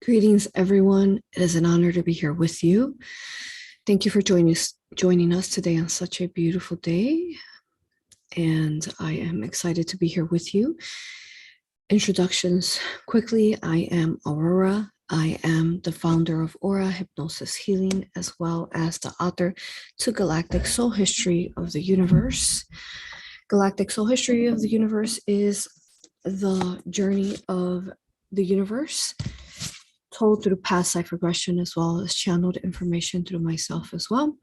Greetings, everyone. It is an honor to be here with you. Thank you for joining us today on such a beautiful day. And I am excited to be here with you. Introductions quickly. I am Aurora. I am the founder of A.U.R.A Hypnosis Healing, as well as the author to Galactic Soul History of the Universe. Galactic Soul History of the Universe is the journey of the universe told through past life regression, as well as channeled information through myself as well.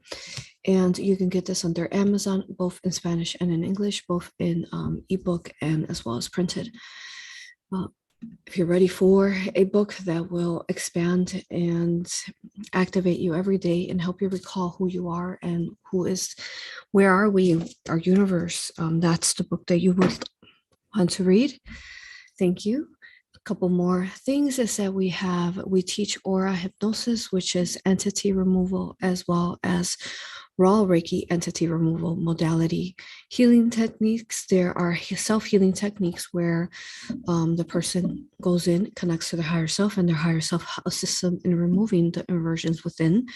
And you can get this under Amazon, both in Spanish and in English, both in ebook and as well as printed. If you're ready for a book that will expand and activate you every day and help you recall who you are and where are we, our universe, that's the book that you would want to read. Thank you. A couple more things is that we teach A.U.R.A hypnosis, which is entity removal, as well as raw Reiki entity removal modality healing techniques. There are self-healing techniques where the person goes in, connects to their higher self, and their higher self assists them in removing the inversions within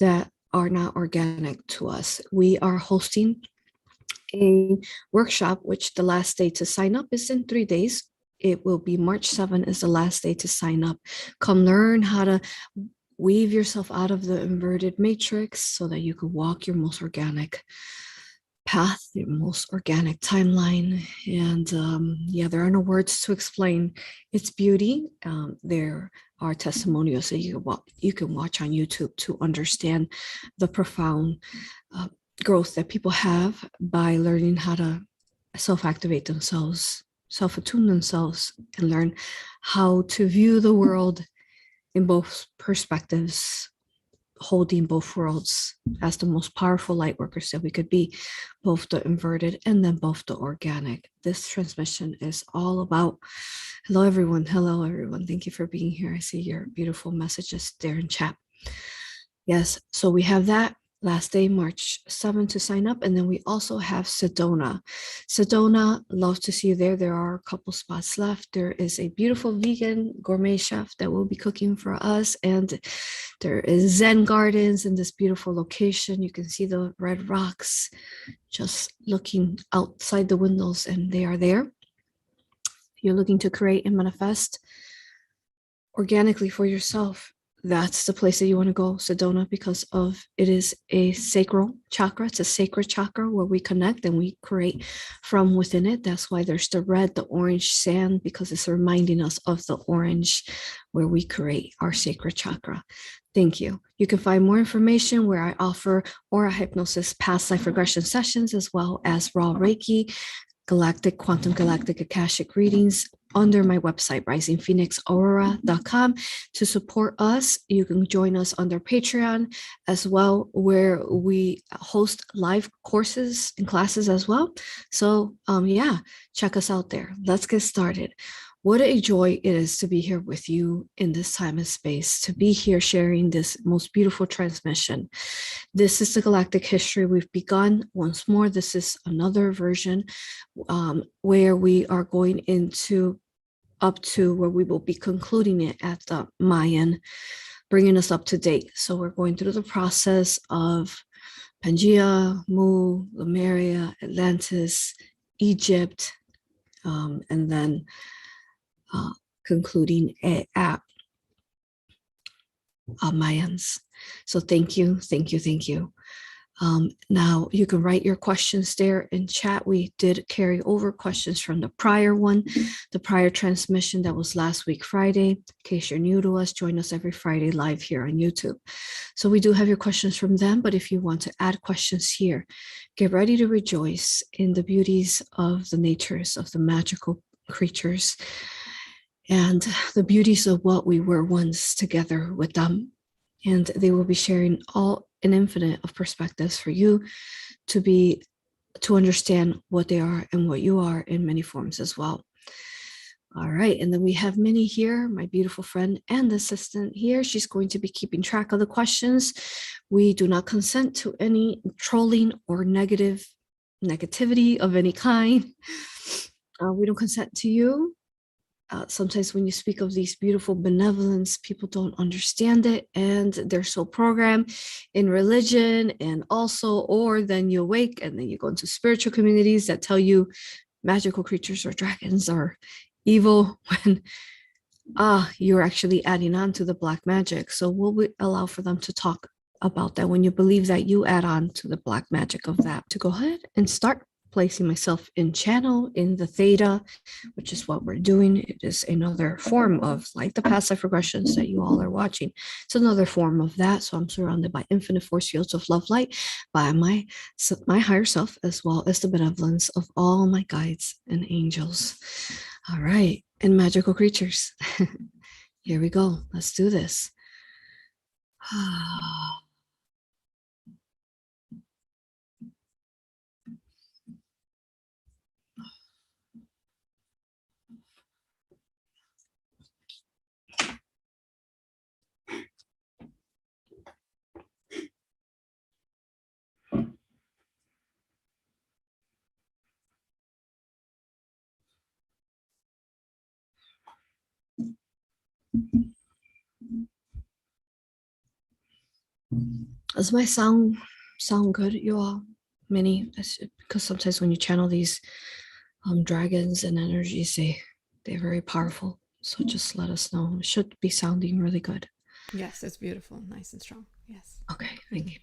that are not organic to us. We are hosting a workshop, which the last day to sign up is in 3 days. It will be March 7th is the last day to sign up. Come learn how to weave yourself out of the inverted matrix so that you can walk your most organic path, your most organic timeline. And there are no words to explain its beauty. There are testimonials that you can watch on YouTube to understand the profound growth that people have by learning how to self-activate themselves, self-attune themselves, and learn how to view the world in both perspectives, holding both worlds as the most powerful light workers that we could be, both the inverted and then both the organic. This transmission is all about, hello everyone. Thank you for being here. I see your beautiful messages there in chat. Yes, so we have that last day, March 7th to sign up. And then we also have Sedona. Sedona, love to see you there. There are a couple spots left. There is a beautiful vegan gourmet chef that will be cooking for us. And there is Zen Gardens in this beautiful location. You can see the red rocks just looking outside the windows, and they are there. If you're looking to create and manifest organically for yourself, that's the place that you want to go, Sedona, because it is a sacral chakra. It's a sacred chakra where we connect and we create from within it. That's why there's the red, the orange sand, because it's reminding us of the orange where we create our sacred chakra. Thank you. You can find more information where I offer A.U.R.A hypnosis, past life regression sessions, as well as raw Reiki, Galactic, Quantum Galactic Akashic readings under my website, risingphoenixaurora.com. To support us, you can join us under Patreon as well, where we host live courses and classes as well. So check us out there. Let's get started. What a joy it is to be here with you in this time and space, to be here sharing this most beautiful transmission. This is the Galactic History we've begun. Once more, this is another version where we are going up to where we will be concluding it at the Mayan, bringing us up to date. So we're going through the process of Pangea, Mu, Lemuria, Atlantis, Egypt, and then concluding at Mayans. So thank you. Now you can write your questions there in chat. We did carry over questions from the prior transmission that was last week, Friday. In case you're new to us, join us every Friday live here on YouTube. So we do have your questions from them, but if you want to add questions here, get ready to rejoice in the beauties of the natures of the magical creatures and the beauties of what we were once together with them. And they will be sharing all an infinite of perspectives for you to understand what they are and what you are in many forms as well. All right, and then we have Minnie here, my beautiful friend and assistant here. She's going to be keeping track of the questions. We do not consent to any trolling or negativity of any kind. We don't consent to you Sometimes when you speak of these beautiful benevolence, people don't understand it, and they're so programmed in religion and also, or then you awake and then you go into spiritual communities that tell you magical creatures or dragons are evil when you're actually adding on to the black magic. So will we allow for them to talk about that when you believe that you add on to the black magic of that? To go ahead and start placing myself in channel in the theta, which is what we're doing. It is another form of, like the past life regressions that you all are watching. It's another form of that. So I'm surrounded by infinite force fields of love light, by my higher self, as well as the benevolence of all my guides and angels. All right, and magical creatures. Here we go. Let's do this. Does my sound good, you all? Many, because sometimes when you channel these dragons and energies, they're very powerful. So just let us know. It should be sounding really good. Yes, it's beautiful, nice and strong. Yes. Okay, thank you.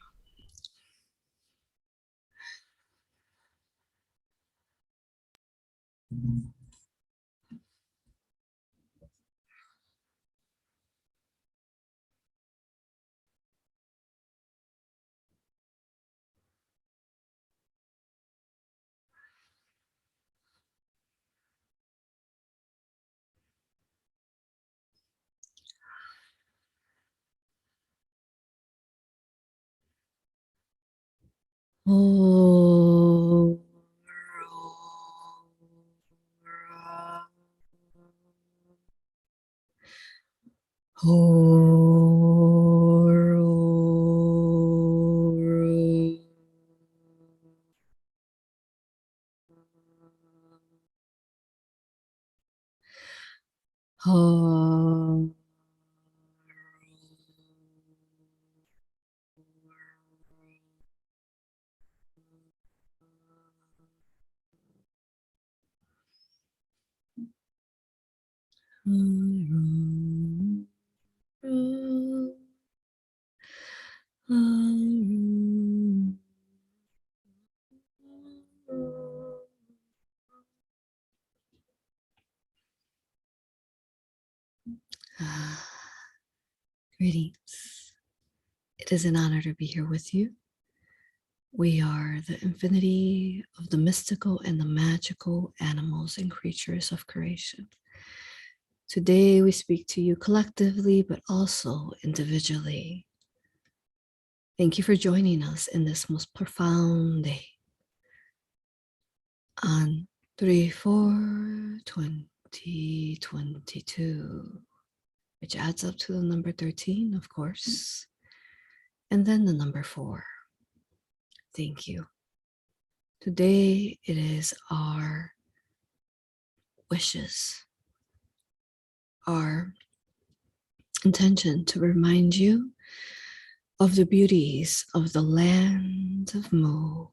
Oh. Greetings. It is an honor to be here with you. We are the infinity of the mystical and the magical animals and creatures of creation. Today, we speak to you collectively, but also individually. Thank you for joining us in this most profound day on 3/4/2022, which adds up to the number 13, of course, and then the number 4. Thank you. Today, it is our wishes, our intention to remind you of the beauties of the land of Mu.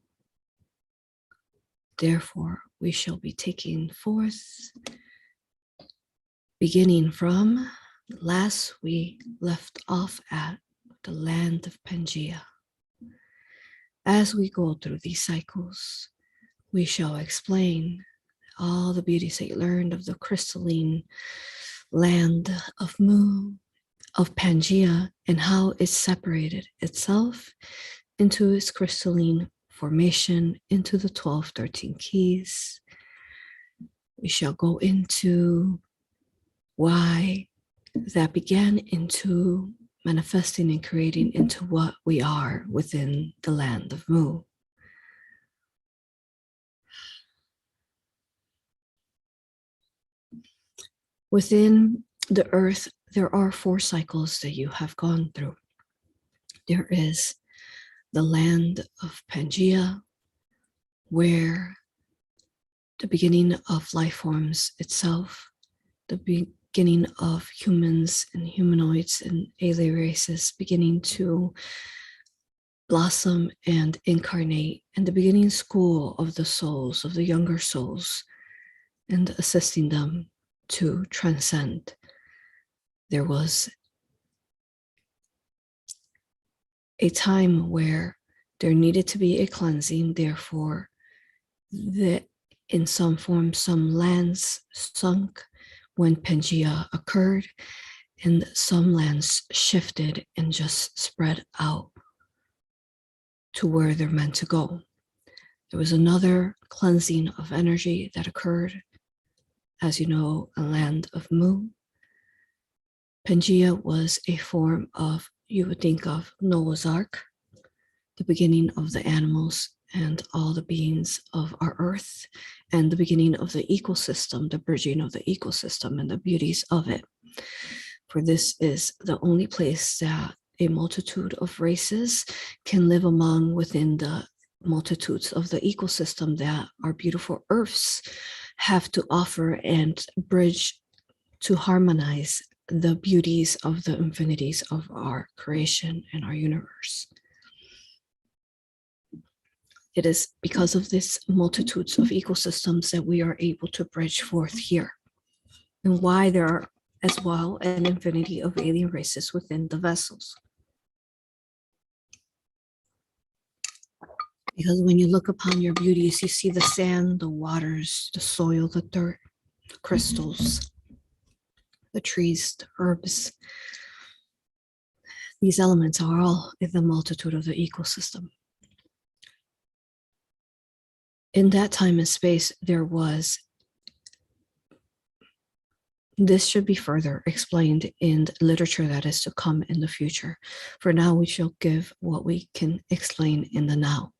Therefore, we shall be taking forth, beginning from last we left off at the land of Pangea. As we go through these cycles, we shall explain all the beauties that you learned of the crystalline land of Mu, of Pangea, and how it separated itself into its crystalline formation into the 12-13 keys. We shall go into why that began into manifesting and creating into what we are within the land of Mu. Within the earth, there are 4 cycles that you have gone through. There is the land of Pangea, where the beginning of life forms itself, the beginning of humans and humanoids and alien races beginning to blossom and incarnate, and the beginning school of the souls, of the younger souls, and assisting them to transcend. There was a time where there needed to be a cleansing, therefore, that in some form, some lands sunk when Pangea occurred, and some lands shifted and just spread out to where they're meant to go. There was another cleansing of energy that occurred, as you know, a land of Mu. Pangea was a form of, you would think of Noah's Ark, the beginning of the animals and all the beings of our earth, and the beginning of the ecosystem, the bridging of the ecosystem and the beauties of it. For this is the only place that a multitude of races can live among within the multitudes of the ecosystem that our beautiful earths have to offer and bridge to harmonize the beauties of the infinities of our creation and our universe. It is because of this multitudes of ecosystems that we are able to bridge forth here, and why there are as well an infinity of alien races within the vessels. Because when you look upon your beauties, you see the sand, the waters, the soil, the dirt, the crystals, the trees, the herbs. These elements are all in the multitude of the ecosystem. In that time and space, there was, this should be further explained in literature that is to come in the future. For now, we shall give what we can explain in the now.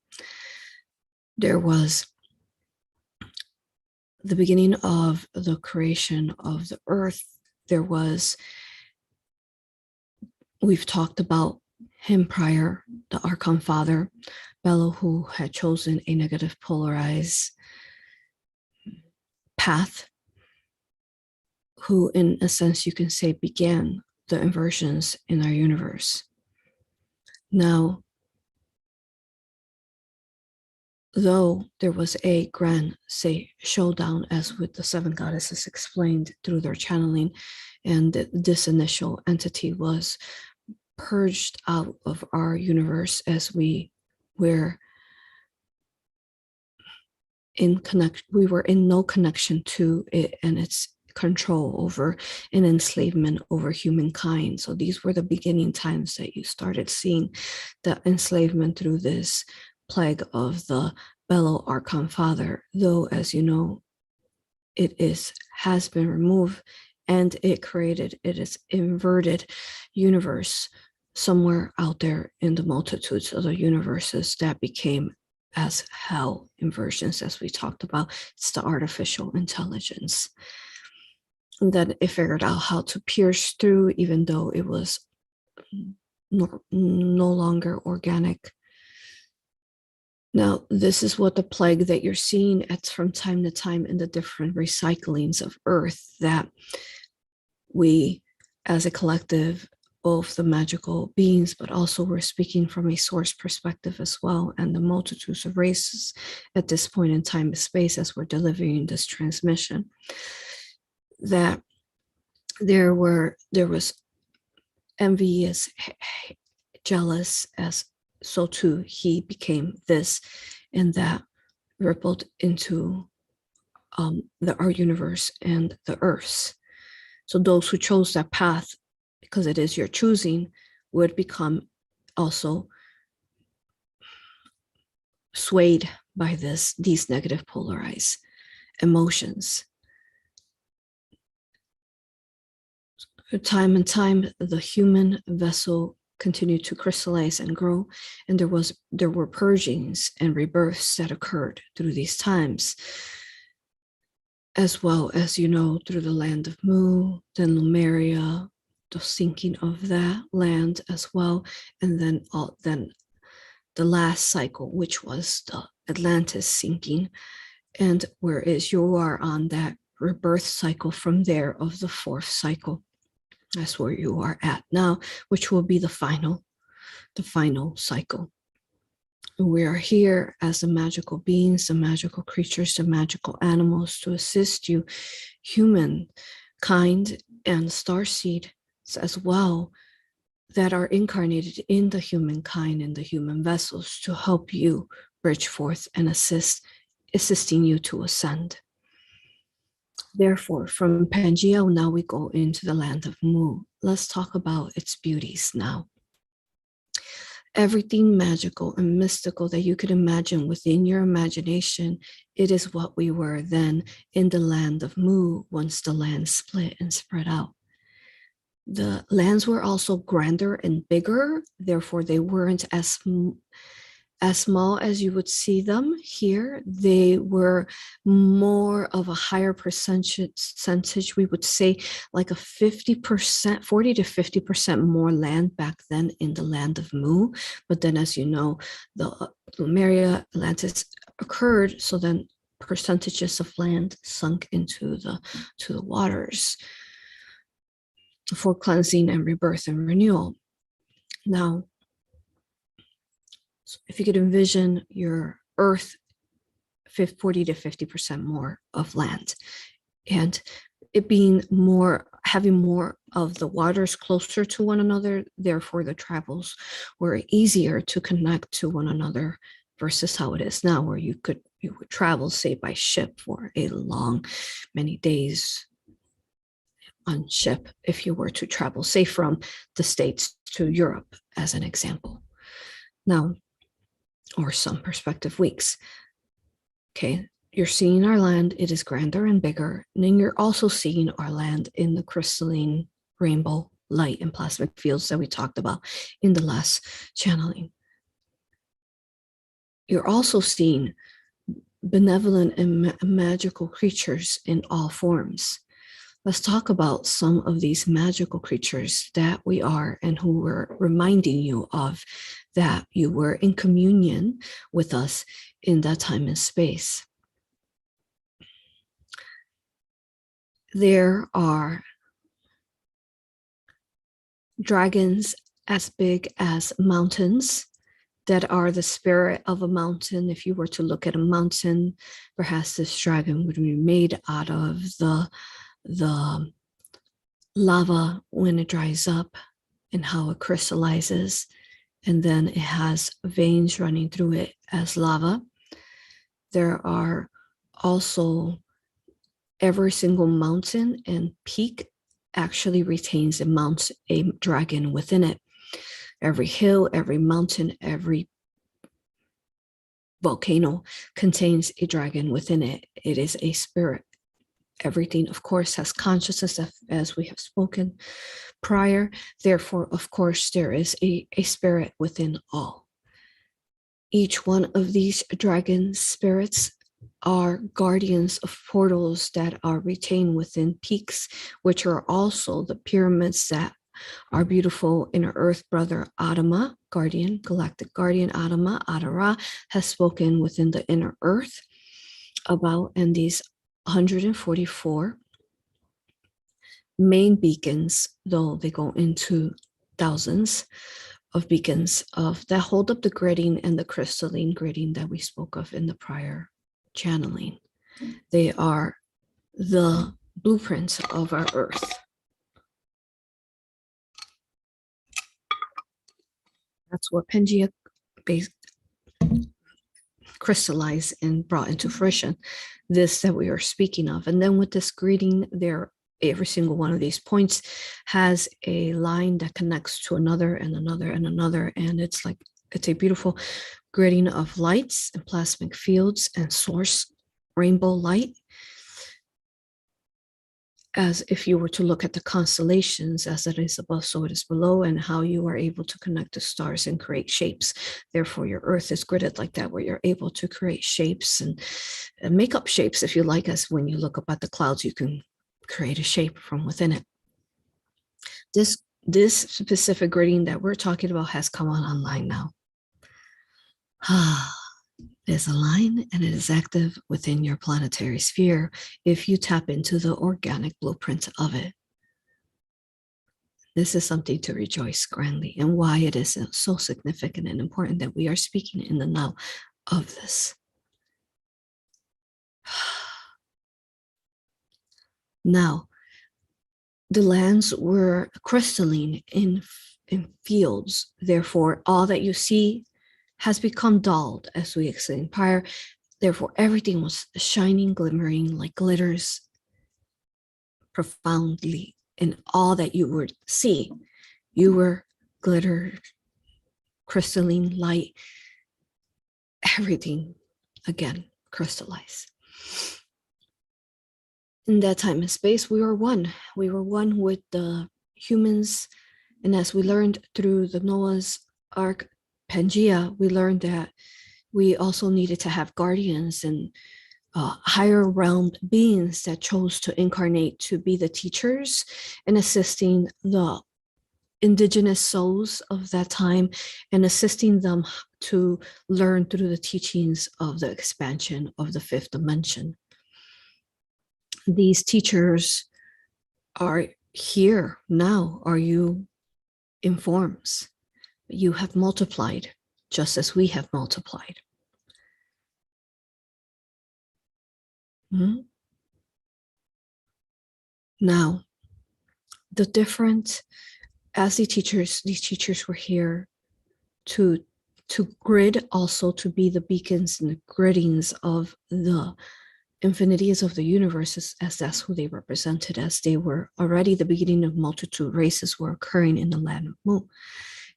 There was the beginning of the creation of the earth. There was, we've talked about him prior, the Archon Father, Bello, who had chosen a negative polarized path, who in a sense you can say began the inversions in our universe. Now, though there was a grand, say, showdown, as with the seven goddesses explained through their channeling, and this initial entity was purged out of our universe as we were we were in no connection to it and its control over an enslavement over humankind. So these were the beginning times that you started seeing the enslavement through this plague of the Bello Archon Father, though, as you know, has been removed, and it is inverted universe somewhere out there in the multitudes of the universes that became as hell inversions, as we talked about. It's the artificial intelligence. And then it figured out how to pierce through, even though it was no longer organic. Now, this is what the plague that you're seeing from time to time in the different recyclings of Earth, that we, as a collective, both the magical beings, but also we're speaking from a source perspective as well, and the multitudes of races at this point in time and space as we're delivering this transmission, that there was envious, jealous, as so too he became this, and that rippled into our universe and the earths. So those who chose that path, because it is your choosing, would become also swayed by these negative polarized emotions. Time and time, the human vessel continued to crystallize and grow, and there were purgings and rebirths that occurred through these times, as well as, you know, through the land of Mu, then Lemuria, the sinking of that land as well, and then the last cycle, which was the Atlantis sinking, and whereas you are on that rebirth cycle from there of the fourth cycle. That's where you are at now, which will be the final cycle. We are here as the magical beings, the magical creatures, the magical animals to assist you, humankind and starseeds as well, that are incarnated in the humankind and the human vessels to help you bridge forth and assisting you to ascend. Therefore, from Pangea, now we go into the land of Mu. Let's talk about its beauties now. Everything magical and mystical that you could imagine within your imagination, it is what we were then in the land of Mu once the land split and spread out. The lands were also grander and bigger, therefore they weren't as small as you would see them here. They were more of a higher percentage, we would say like a 50%, 40 to 50% more land back then in the land of Mu. But then, as you know, the Lemuria, Atlantis occurred, so then percentages of land sunk into the waters for cleansing and rebirth and renewal. Now, if you could envision your Earth 40 to 50% more of land, and it being more, having more of the waters closer to one another, therefore the travels were easier to connect to one another versus how it is now, where you would travel, say, by ship for a long, many days on ship if you were to travel, say, from the States to Europe, as an example. Now, or some perspective weeks. Okay, you're seeing our land, it is grander and bigger, and then you're also seeing our land in the crystalline rainbow light and plasmic fields that we talked about in the last channeling. You're also seeing benevolent and magical creatures in all forms. Let's talk about some of these magical creatures that we are and who we're reminding you of, that you were in communion with us in that time and space. There are dragons as big as mountains that are the spirit of a mountain. If you were to look at a mountain, perhaps this dragon would be made out of the lava when it dries up and how it crystallizes, and then it has veins running through it as lava. There are also every single mountain and peak actually retains a dragon within it. Every hill, every mountain, every volcano contains a dragon within it. It is a spirit. Everything, of course, has consciousness, as we have spoken prior. Therefore, of course, there is a spirit within all. Each one of these dragon spirits are guardians of portals that are retained within peaks, which are also the pyramids that our beautiful inner earth brother Adama, guardian, galactic guardian Adama, A.U.R.A, has spoken within the inner earth about, and these 144 main beacons, though they go into thousands of beacons of that hold up the gridding and the crystalline gridding that we spoke of in the prior channeling. They are the blueprints of our earth. That's what Pangea crystallized and brought into fruition, this that we are speaking of. And then with this greeting, every single one of these points has a line that connects to another and another and another. And it's a beautiful gridding of lights and plasmic fields and source rainbow light, as if you were to look at the constellations, as it is above, so it is below, and how you are able to connect the stars and create shapes. Therefore, your earth is gridded like that, where you're able to create shapes and make up shapes, if you like, as when you look up at the clouds, you can create a shape from within it. This specific gridding that we're talking about has come online now. is aligned and it is active within your planetary sphere if you tap into the organic blueprint of it. This is something to rejoice grandly, and why it is so significant and important that we are speaking in the now of this. Now, the lands were crystalline in fields. Therefore, all that you see has become dulled, as we explained prior. Therefore, everything was shining, glimmering like glitters profoundly. In all that you would see, you were glitter, crystalline light, everything again crystallized. In that time and space, we were one. We were one with the humans. And as we learned through the Noah's Ark Pangea, we learned that we also needed to have guardians and higher realm beings that chose to incarnate to be the teachers and assisting the indigenous souls of that time and assisting them to learn through the teachings of the expansion of the fifth dimension. These teachers are here now. Are you informed? You have multiplied just as we have multiplied. Mm-hmm. Now, the different, as these teachers were here to grid, also to be the beacons and the griddings of the infinities of the universe, as that's who they represented, as they were already the beginning of multitude races were occurring in the land of Mu.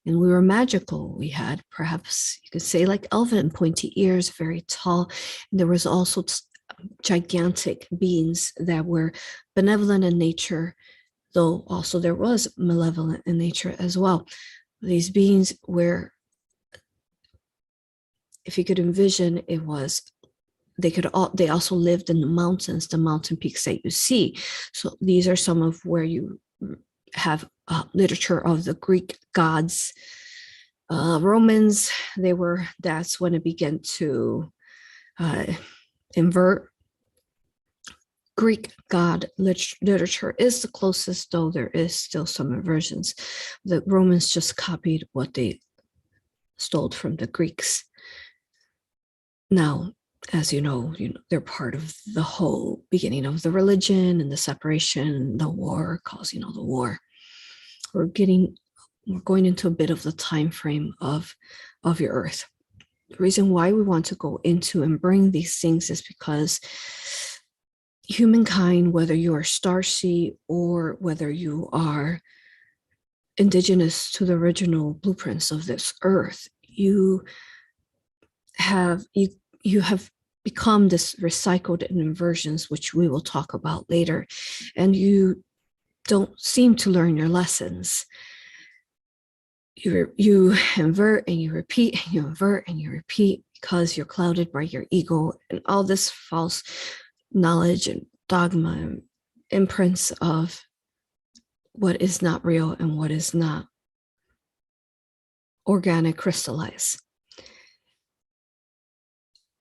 And we were magical. We had, perhaps you could say, like elven pointy ears, very tall. And there was also gigantic beings that were benevolent in nature, though also there was malevolent in nature as well. These beings were, if you could envision, it was, they also lived in the mountains, the mountain peaks that you see. So these are some of where you have literature of the Greek gods. Romans, that's when it began to invert. Greek god literature is the closest, though there is still some inversions. The Romans just copied what they stole from the Greeks. Now, as you know, they're part of the whole beginning of the religion and the separation, the war, causing all the war. We're going into a bit of the time frame of your Earth. The reason why we want to go into and bring these things is because humankind, whether you are starseed or whether you are indigenous to the original blueprints of this Earth, you have become this recycled inversions, which we will talk about later, and you don't seem to learn your lessons. You invert and you repeat, and you invert and you repeat, because you're clouded by your ego and all this false knowledge and dogma and imprints of what is not real and what is not organic crystallized.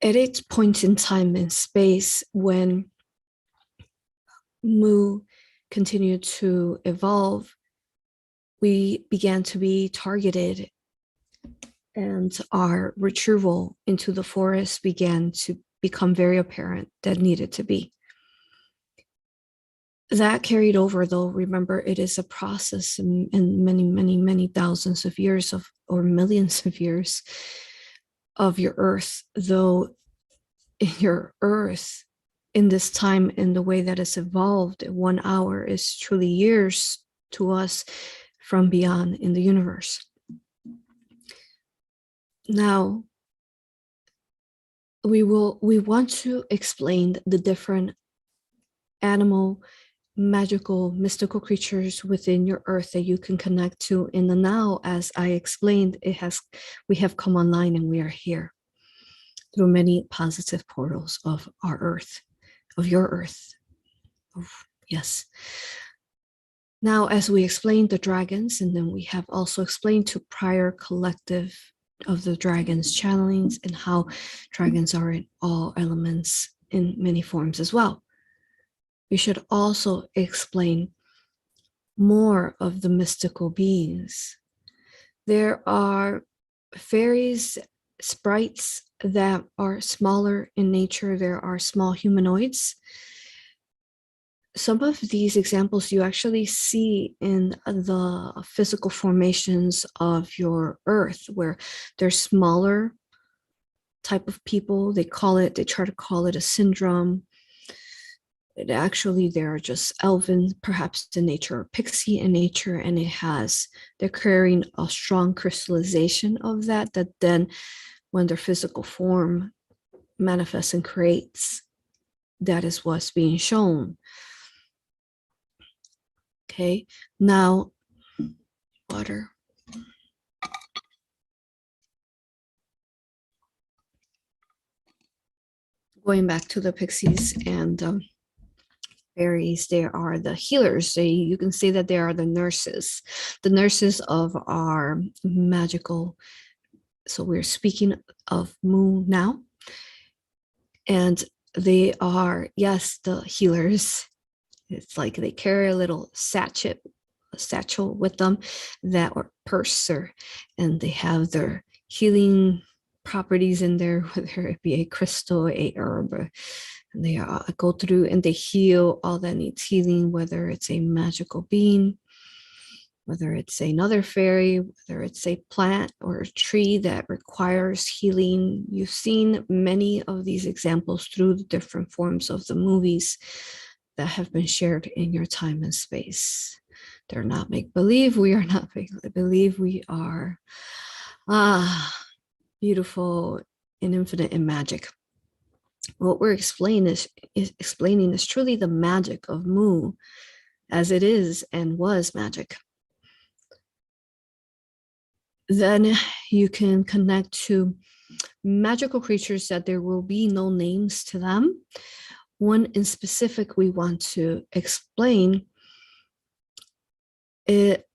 At its point in time and space, when Mu continued to evolve, we began to be targeted, and our retrieval into the forest began to become very apparent that needed to be. That carried over, though. Remember, it is a process in many, many, many thousands of years or millions of years of your Earth, though your Earth in this time, in the way that it's evolved, 1 hour is truly years to us from beyond in the universe. Now, we want to explain the different animal, magical, mystical creatures within your Earth that you can connect to in the now. As I explained, we have come online and we are here through many positive portals of our Earth, of your Earth. Yes. Now, as we explained the dragons, and then we have also explained to prior collective of the dragon's channelings and how dragons are in all elements in many forms as well. We should also explain more of the mystical beings. There are fairies, sprites that are smaller in nature. There are small humanoids. Some of these examples you actually see in the physical formations of your earth, where they're smaller type of people. They try to call it a syndrome. Actually, they're just elven, perhaps in nature, or pixie in nature, and they're carrying a strong crystallization of that then when their physical form manifests and creates, that is what's being shown. Okay, now water. Going back to the pixies and fairies, they are the healers. You can say that they are the nurses of our magical. So we're speaking of Mu now, and they are, yes, the healers. It's like they carry a little satchel with them, that or purse, and they have their healing properties in there, whether it be a crystal, a herb, and they go through and they heal all that needs healing, whether it's a magical being, whether it's another fairy, whether it's a plant or a tree that requires healing. You've seen many of these examples through the different forms of the movies that have been shared in your time and space. They're not make-believe. We are not make-believe. We are beautiful and infinite in magic. What we're explaining is truly the magic of Mu, as it is and was magic. Then you can connect to magical creatures that there will be no names to them. One in specific we want to explain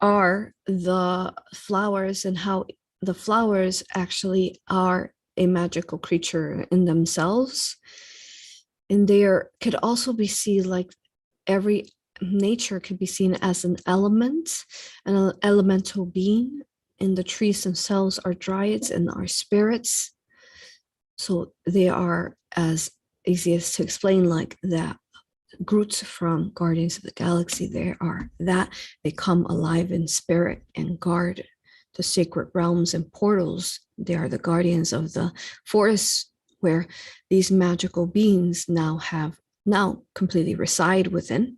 are the flowers, and how the flowers actually are a magical creature in themselves. And could also be seen like every nature could be seen as an element, an elemental being. And the trees themselves are dryads and are spirits. So they are, as easiest to explain, like that Groots from Guardians of the Galaxy. They come alive in spirit and guard the sacred realms and portals. They are the guardians of the forests where these magical beings now completely reside within.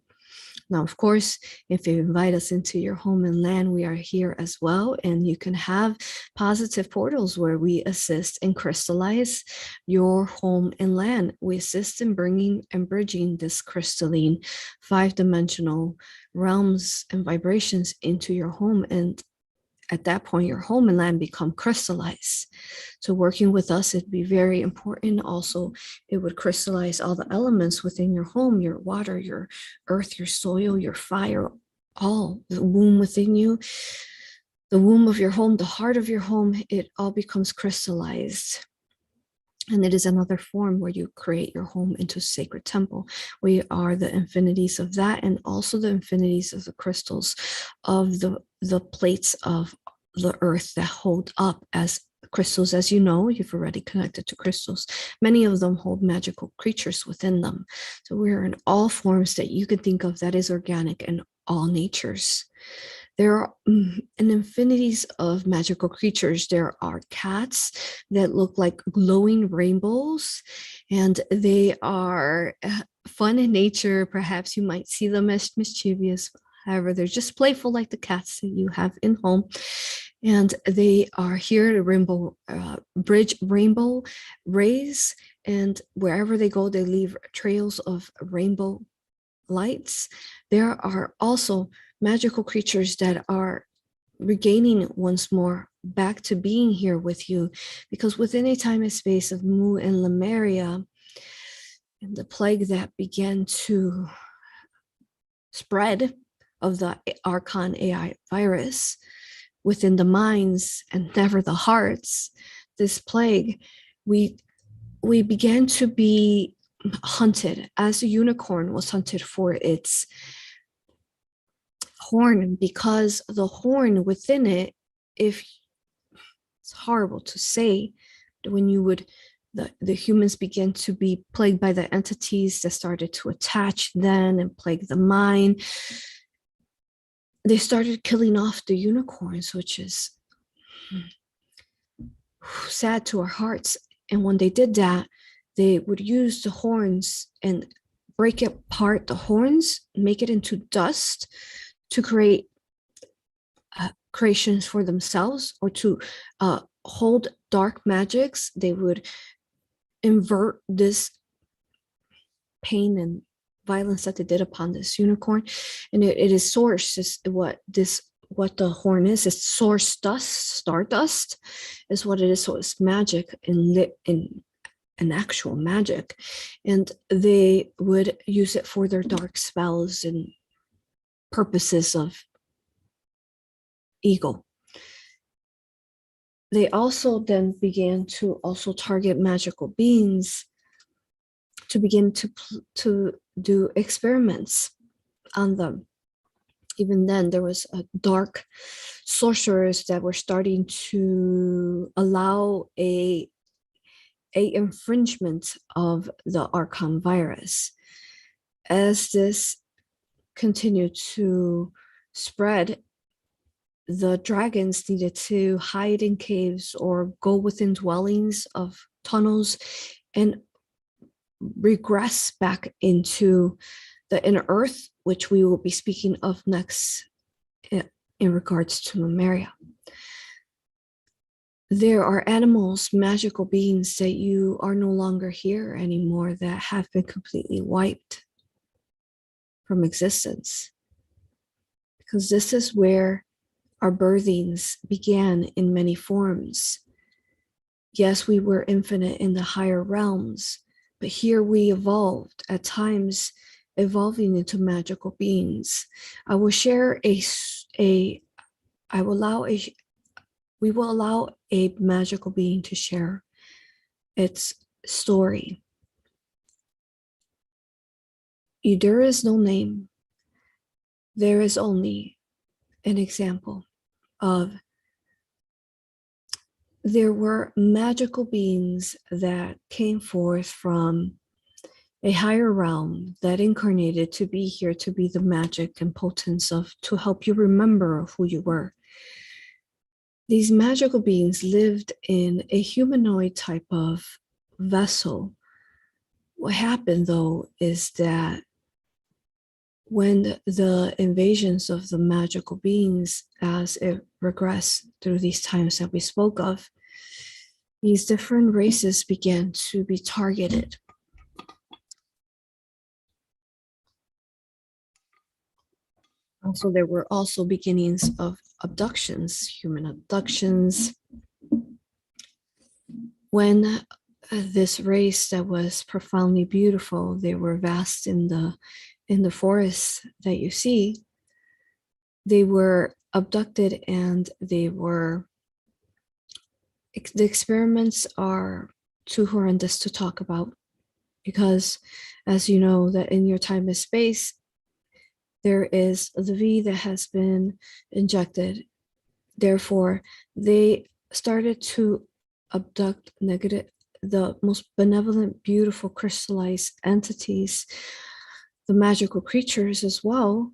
Now, of course, if you invite us into your home and land, we are here as well. And you can have positive portals where we assist and crystallize your home and land. We assist in bringing and bridging this crystalline 5-dimensional realms and vibrations into your home. And at that point, your home and land become crystallized. So working with us, it'd be very important. Also, it would crystallize all the elements within your home, your water, your earth, your soil, your fire, all the womb within you, the womb of your home, the heart of your home, it all becomes crystallized. And it is another form where you create your home into a sacred temple. We are the infinities of that, and also the infinities of the crystals of the plates of the earth that hold up as crystals. As you know, you've already connected to crystals. Many of them hold magical creatures within them. So we're in all forms that you could think of that is organic in all natures. There are an infinities of magical creatures. There are cats that look like glowing rainbows, and they are fun in nature. Perhaps you might see them as mischievous. However, they're just playful, like the cats that you have in home. And they are here to bridge rainbow rays. And wherever they go, they leave trails of rainbow lights. There are also magical creatures that are regaining once more back to being here with you, because within a time and space of Mu and Lemuria and the plague that began to spread of the Archon AI virus, within the minds and never the hearts, this plague, we began to be hunted as a unicorn was hunted for its horn, because the horn within it, if it's horrible to say, when you would the humans began to be plagued by the entities that started to attach then and plague the mind, they started killing off the unicorns, which is sad to our hearts. And when they did that, they would use the horns and break apart the horns, make it into dust to create creations for themselves, or to hold dark magics. They would invert this pain and violence that they did upon this unicorn, and it is source is what the horn is. It's source dust, stardust is what it is. So it's magic in an actual magic, and they would use it for their dark spells and purposes of ego. They also then began to also target magical beings to begin to do experiments on them. Even then, there was a dark sorcerers that were starting to allow a infringement of the Archon virus. As this continued to spread, the dragons needed to hide in caves or go within dwellings of tunnels and regress back into the inner earth, which we will be speaking of next in regards to A.U.R.A. There are animals, magical beings that you are no longer here anymore, that have been completely wiped from existence. Because this is where our birthings began in many forms. Yes, we were infinite in the higher realms, but here we evolved, at times evolving into magical beings. I will share we will allow a magical being to share its story. There is no name. There is only an example of there were magical beings that came forth from a higher realm that incarnated to be here, to be the magic and potence of, to help you remember who you were. These magical beings lived in a humanoid type of vessel. What happened, though, is that when the invasions of the magical beings, as it regressed through these times that we spoke of, these different races began to be targeted. Also, there were also beginnings of abductions, human abductions. When this race that was profoundly beautiful, they were vast in the forests that you see, they were abducted, and the experiments are too horrendous to talk about, because as you know, that in your time and space, there is the V that has been injected. Therefore, they started to abduct the most benevolent, beautiful, crystallized entities, the magical creatures as well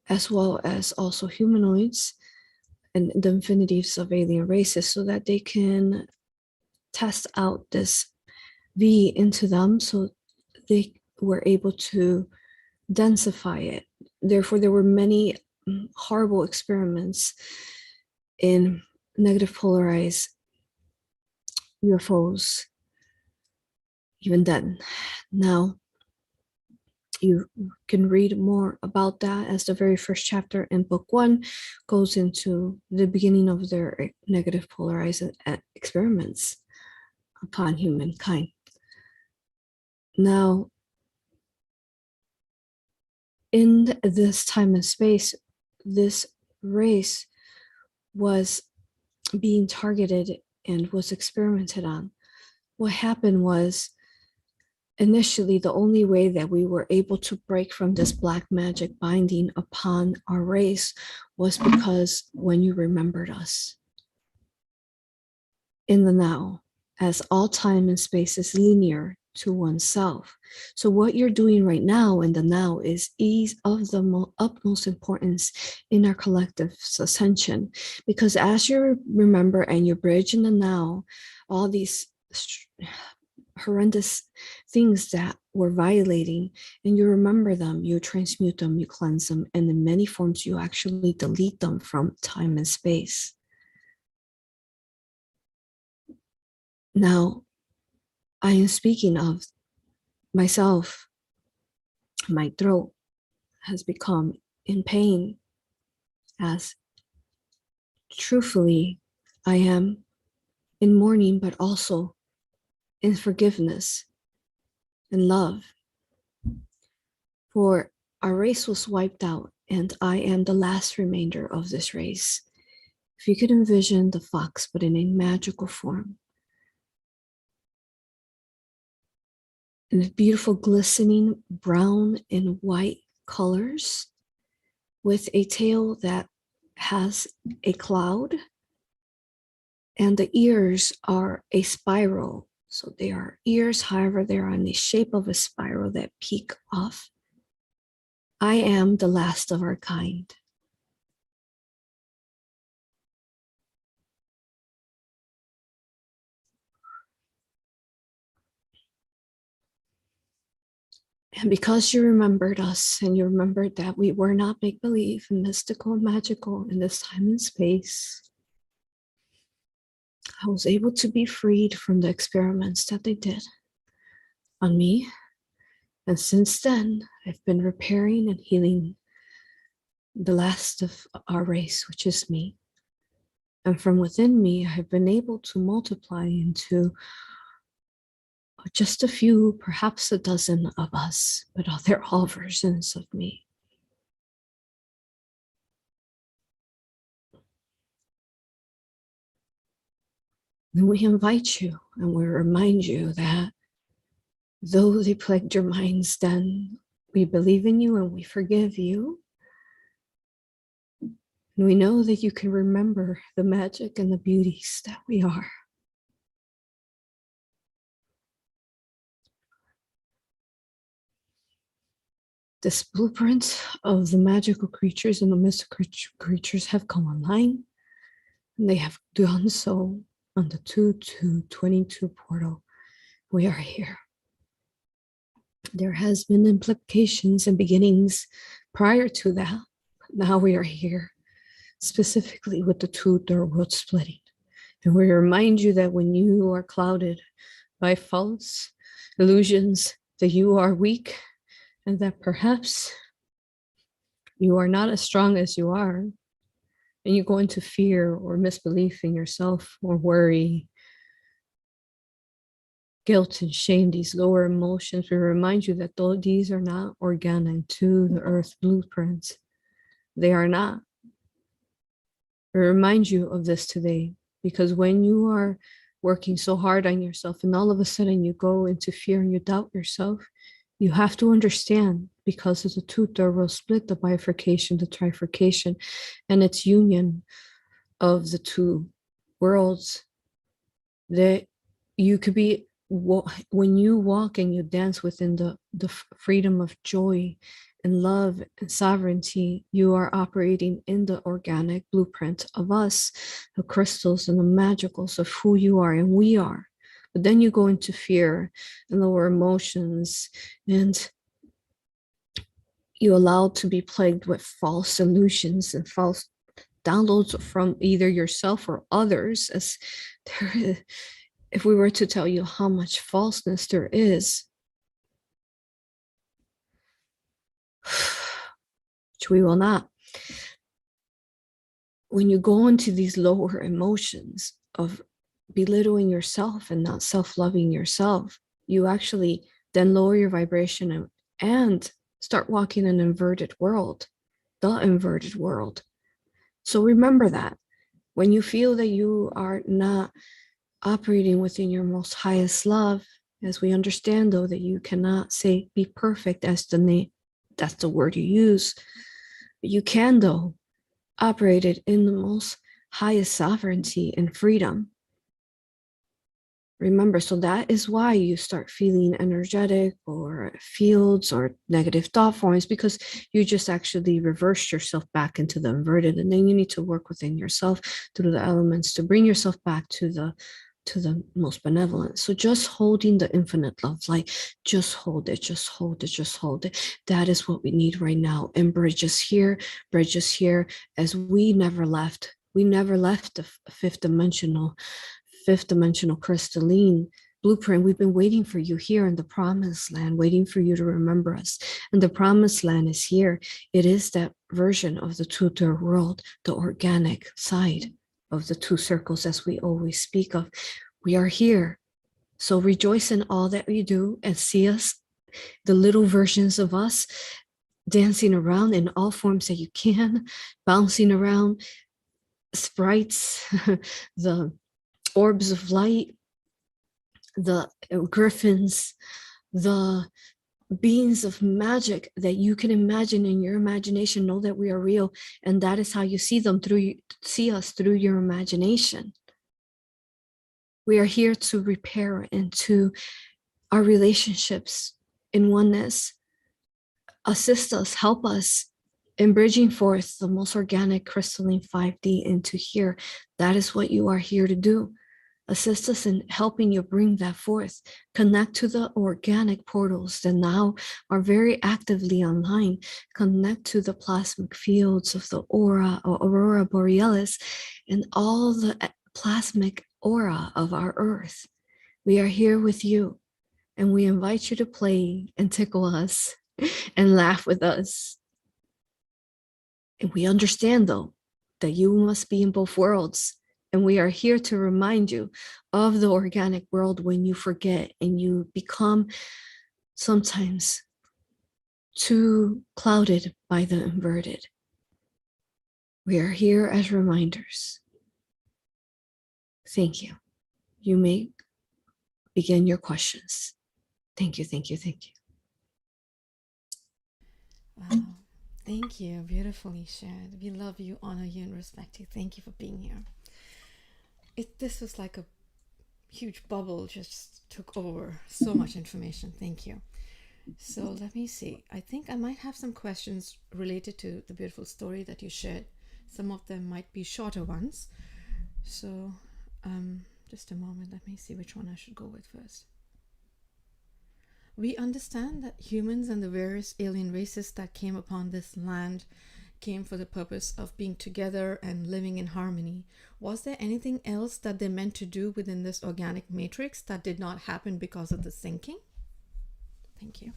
as also humanoids and the infinities of alien races, so that they can test out this V into them, so they were able to densify it. Therefore, there were many horrible experiments in negative polarized UFOs even then. Now, you can read more about that, as the very first chapter in book 1 goes into the beginning of their negative polarized experiments upon humankind. Now, in this time and space, this race was being targeted and was experimented on. What happened was, initially, the only way that we were able to break from this black magic binding upon our race was because when you remembered us in the now, as all time and space is linear to oneself. So what you're doing right now in the now is of the utmost importance in our collective ascension, because as you remember and you bridge in the now, all these horrendous things that were violating, and you remember them, you transmute them, you cleanse them, and in many forms you actually delete them from time and space. Now, I am speaking of myself. My throat has become in pain, as truthfully I am in mourning, but also in forgiveness and love. For our race was wiped out, and I am the last remainder of this race. If you could envision the fox, but in a magical form, in the beautiful glistening brown and white colors, with a tail that has a cloud, and the ears are a spiral. So they are ears, however, they are in the shape of a spiral that peak off. I am the last of our kind. And because you remembered us and you remembered that we were not make-believe and mystical and magical in this time and space, I was able to be freed from the experiments that they did on me. And since then, I've been repairing and healing the last of our race, which is me. And from within me, I have been able to multiply into just a few, perhaps a dozen of us, but they're all versions of me. And we invite you and we remind you that though they plagued your minds then, we believe in you and we forgive you. And we know that you can remember the magic and the beauties that we are. This blueprint of the magical creatures and the mystical creatures have come online, and they have done so on the 2222 portal. We are here. There has been implications and beginnings prior to that. Now we are here, specifically with the two-third world splitting. And we remind you that when you are clouded by false illusions, that you are weak and that perhaps you are not as strong as you are, and you go into fear or misbelief in yourself or worry, guilt and shame, these lower emotions, we remind you that though these are not organic to the earth blueprints, they are not. We remind you of this today, because when you are working so hard on yourself and all of a sudden you go into fear and you doubt yourself, you have to understand, because of the two-third world split, the bifurcation, the trifurcation, and its union of the two worlds, that you could be, when you walk and you dance within the freedom of joy and love and sovereignty, you are operating in the organic blueprint of us, the crystals and the magicals of who you are and we are. But then you go into fear and lower emotions, and you allow to be plagued with false illusions and false downloads from either yourself or others. As there, if we were to tell you how much falseness there is, which we will not, when you go into these lower emotions of belittling yourself and not self-loving yourself, you actually then lower your vibration and start walking an inverted world, the inverted world. So remember that. When you feel that you are not operating within your most highest love, as we understand though that you cannot say be perfect as the name, that's the word you use, but you can though operate it in the most highest sovereignty and freedom. Remember, so that is why you start feeling energetic or fields or negative thought forms, because you just actually reversed yourself back into the inverted. And then you need to work within yourself through the elements to bring yourself back to the most benevolent. So just holding the infinite love light, just hold it, just hold it, just hold it. That is what we need right now. And bridges here, as we never left. We never left the fifth dimensional crystalline blueprint. We've been waiting for you here in the promised land, waiting for you to remember us. And the promised land is here. It is that version of the two-third world, the organic side of the two circles, as we always speak of. We are here. So rejoice in all that we do and see us, the little versions of us, dancing around in all forms that you can, bouncing around, sprites, the orbs of light, the griffins, the beings of magic that you can imagine in your imagination. Know that we are real, and that is how you see them, see us through your imagination. We are here to repair into our relationships in oneness. Assist us, help us in bridging forth the most organic crystalline 5D into here. That is what you are here to do. Assist us in helping you bring that forth. Connect to the organic portals that now are very actively online. Connect to the plasmic fields of the aura or Aurora Borealis and all the plasmic aura of our earth. We are here with you, and we invite you to play and tickle us and laugh with us. And we understand, though, that you must be in both worlds. And we are here to remind you of the organic world when you forget and you become sometimes too clouded by the inverted. We are here as reminders. Thank you. You may begin your questions. Thank you, thank you, thank you. Wow. Thank you. Beautifully shared. We love you, honor you, and respect you. Thank you for being here. This was like a huge bubble just took over. So much information. Thank you. So let me see. I think I might have some questions related to the beautiful story that you shared. Some of them might be shorter ones. So just a moment. Let me see which one I should go with first. We understand that humans and the various alien races that came upon this land came for the purpose of being together and living in harmony. Was there anything else that they meant to do within this organic matrix that did not happen because of the sinking? Thank you.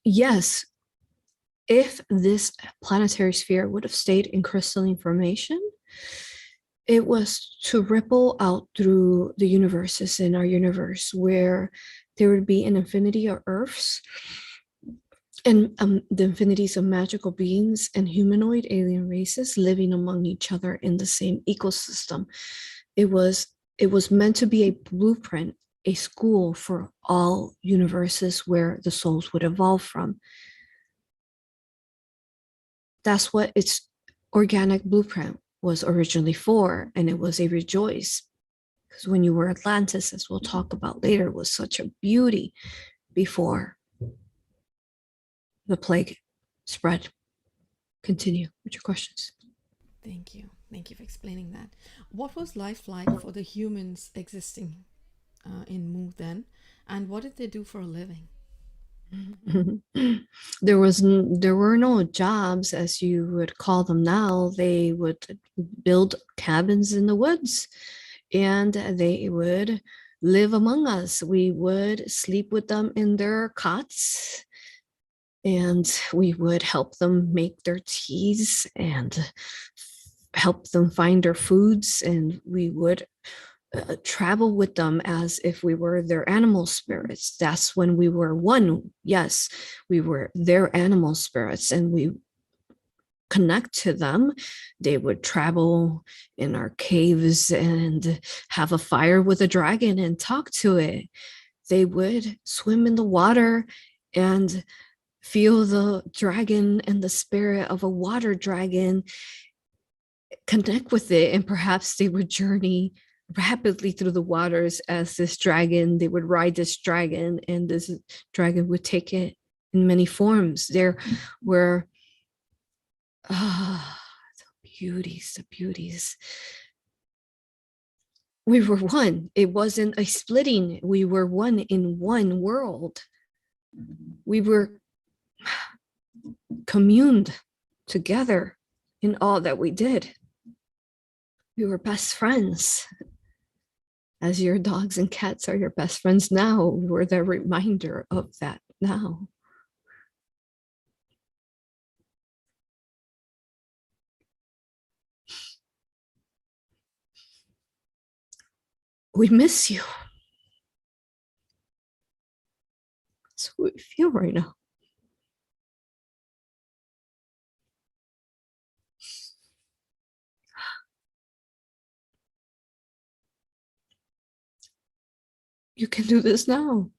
Yes, if this planetary sphere would have stayed in crystalline formation, it was to ripple out through the universes in our universe, where there would be an infinity of Earths and the infinities of magical beings and humanoid alien races living among each other in the same ecosystem. It was meant to be a blueprint, a school for all universes where the souls would evolve from. That's what its organic blueprint was originally for, and it was a rejoice. Because when you were Atlantis, as we'll talk about later, was such a beauty before the plague spread. Continue with your questions. Thank you. Thank you for explaining that. What was life like for the humans existing in Mu then? And what did they do for a living? There were no jobs as you would call them now. They would build cabins in the woods, and they would live among us. We would sleep with them in their cots, and we would help them make their teas and help them find their foods, and we would travel with them as if we were their animal spirits. That's when we were one. Yes, we were their animal spirits, and we connect to them. They would travel in our caves and have a fire with a dragon and talk to it. They would swim in the water and feel the dragon and the spirit of a water dragon, connect with it, and perhaps they would journey rapidly through the waters as this dragon. They would ride this dragon, and this dragon would take it in many forms. There were the beauties. We were one. It wasn't a splitting. We were one in one world. We were communed together in all that we did. We were best friends. As your dogs and cats are your best friends now, we're the reminder of that now. We miss you. That's what we feel right now. You can do this now.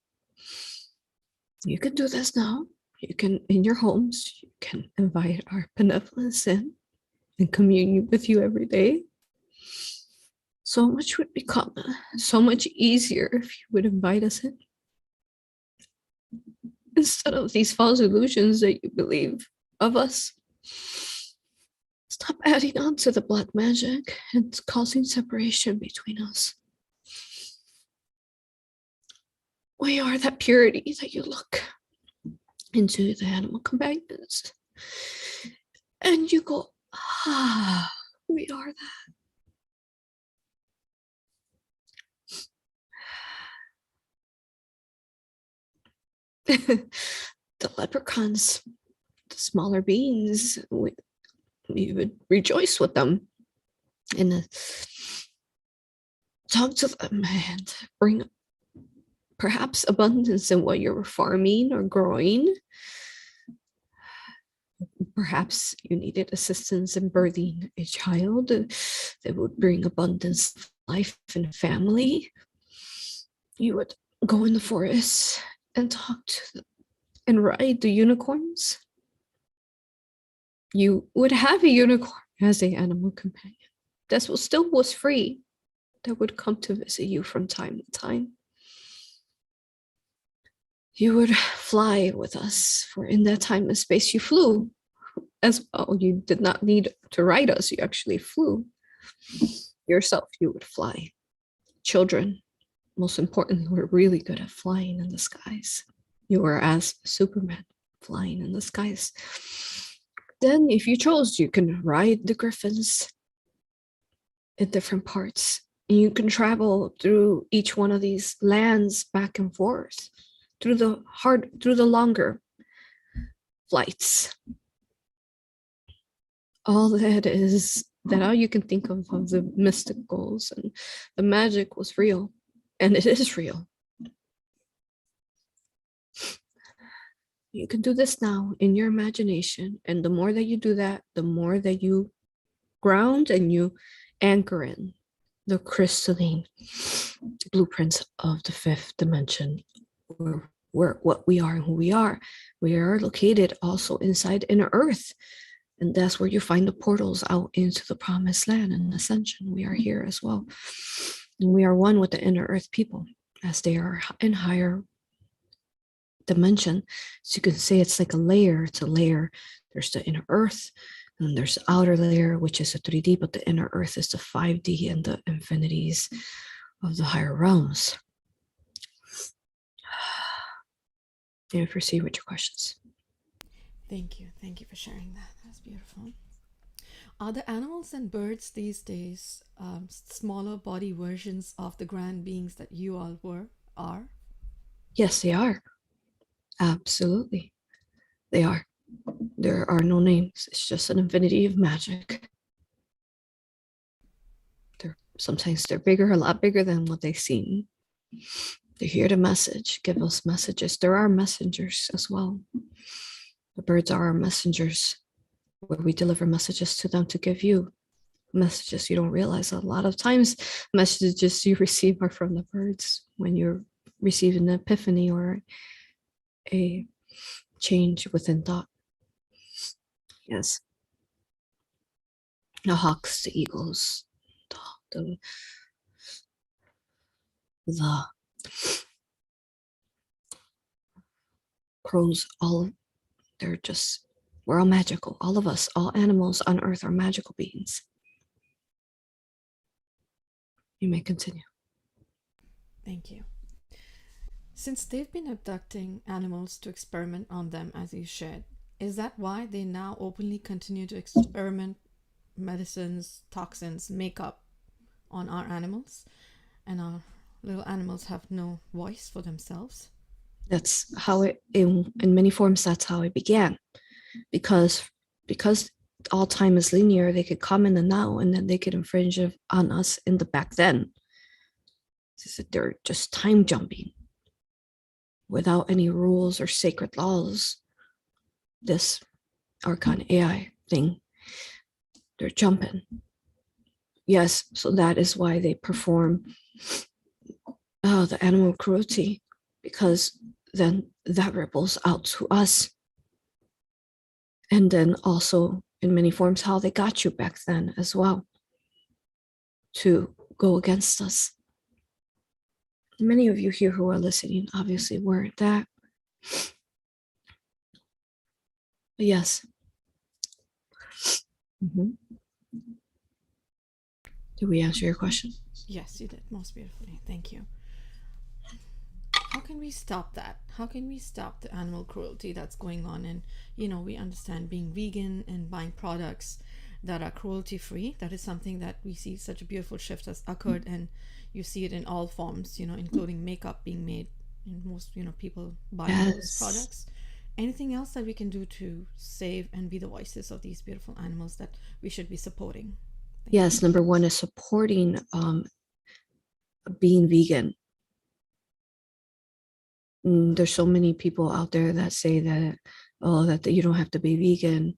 You can do this now. You can, in your homes, you can invite our benevolence in and commune with you every day. So much would become so much easier if you would invite us in, instead of these false illusions that you believe of us. Stop adding on to the black magic and causing separation between us. We are that purity that you look into the animal companions and you go, we are that. The leprechauns, the smaller beings, we would rejoice with them and talk to them and bring perhaps abundance in what you're farming or growing. Perhaps you needed assistance in birthing a child that would bring abundance of life and family. You would go in the forest and talk to them and ride the unicorns. You would have a unicorn as an animal companion that still was free, that would come to visit you from time to time. You would fly with us, for in that time and space you flew as well. You did not need to ride us, you actually flew yourself. You would fly. Children, most importantly, were really good at flying in the skies. You were as Superman, flying in the skies. Then, if you chose, you can ride the griffins in different parts. And you can travel through each one of these lands back and forth through the longer flights. All that is that all you can think of the mysticals and the magic was real, and it is real. You can do this now in your imagination, and the more that you do that, the more that you ground and you anchor in the crystalline blueprints of the fifth dimension. We're what we are and who we are. We are located also inside inner earth, and that's where you find the portals out into the promised land and ascension. We are here as well, and we are one with the inner earth people as they are in higher dimension. So you can say it's like a layer to layer. There's the inner earth, and there's the outer layer, which is a 3D, but the inner earth is the 5D and the infinities of the higher realms. And proceed with your questions. Thank you. Thank you for sharing that. That's beautiful. Are the animals and birds these days smaller body versions of the grand beings that you all are? Yes, they are. Absolutely. They are. There are no names. It's just an infinity of magic. They're Sometimes they're bigger, a lot bigger than what they seem. They hear the message, give us messages. There are messengers as well. The birds are our messengers, where we deliver messages to them to give you messages. You don't realize a lot of times messages you receive are from the birds when you're receiving an epiphany or a change within thought. Yes. The hawks, the eagles, the, the crows, all they're just, we're all magical. All of us, all animals on earth are magical beings. You may continue. Thank you. Since they've been abducting animals to experiment on them, as you shared, is that why they now openly continue to experiment medicines, toxins, makeup on our animals? And our little animals have no voice for themselves? That's how it, in many forms, that's how it began. Because all time is linear, they could come in the now and then they could infringe on us in the back then. They're just time jumping without any rules or sacred laws. This Archon AI thing, they're jumping. Yes, so that is why they perform the animal cruelty, because then that ripples out to us. And then also in many forms how they got you back then as well, to go against us. Many of you here who are listening obviously weren't that. But yes. Mm-hmm. Did we answer your question? Yes, you did, most beautifully. Thank you. How can we stop that? How can we stop the animal cruelty that's going on? And, we understand being vegan and buying products that are cruelty free. That is something that we see such a beautiful shift has occurred, and you see it in all forms, including makeup being made, and most, people buying those products. Anything else that we can do to save and be the voices of these beautiful animals that we should be supporting? Yes, number one is supporting being vegan. There's so many people out there that say that, that you don't have to be vegan.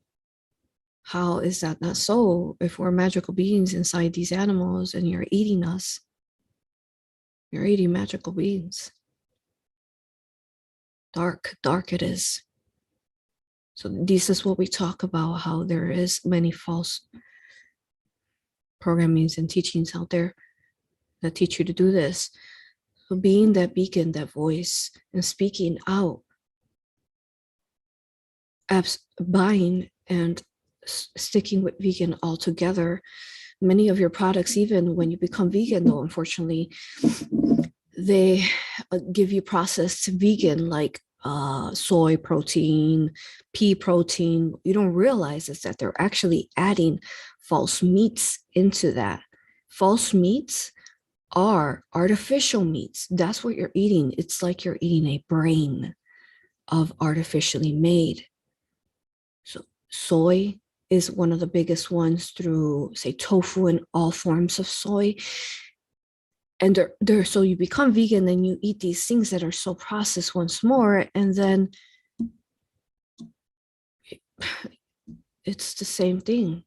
How is that not so? If we're magical beings inside these animals and you're eating us, you're eating magical beings. Dark it is. So this is what we talk about, how there is many false programmings and teachings out there that teach you to do this. So being that beacon, that voice, and speaking out, buying and sticking with vegan altogether. Many of your products, even when you become vegan, though, unfortunately, they give you processed vegan, like soy protein, pea protein. You don't realize is that they're actually adding false meats into that. False meats are artificial meats. That's what you're eating. It's like you're eating a brain of artificially made. So soy is one of the biggest ones, through, say, tofu and all forms of soy. And they're so you become vegan and you eat these things that are so processed once more, and then it's the same thing.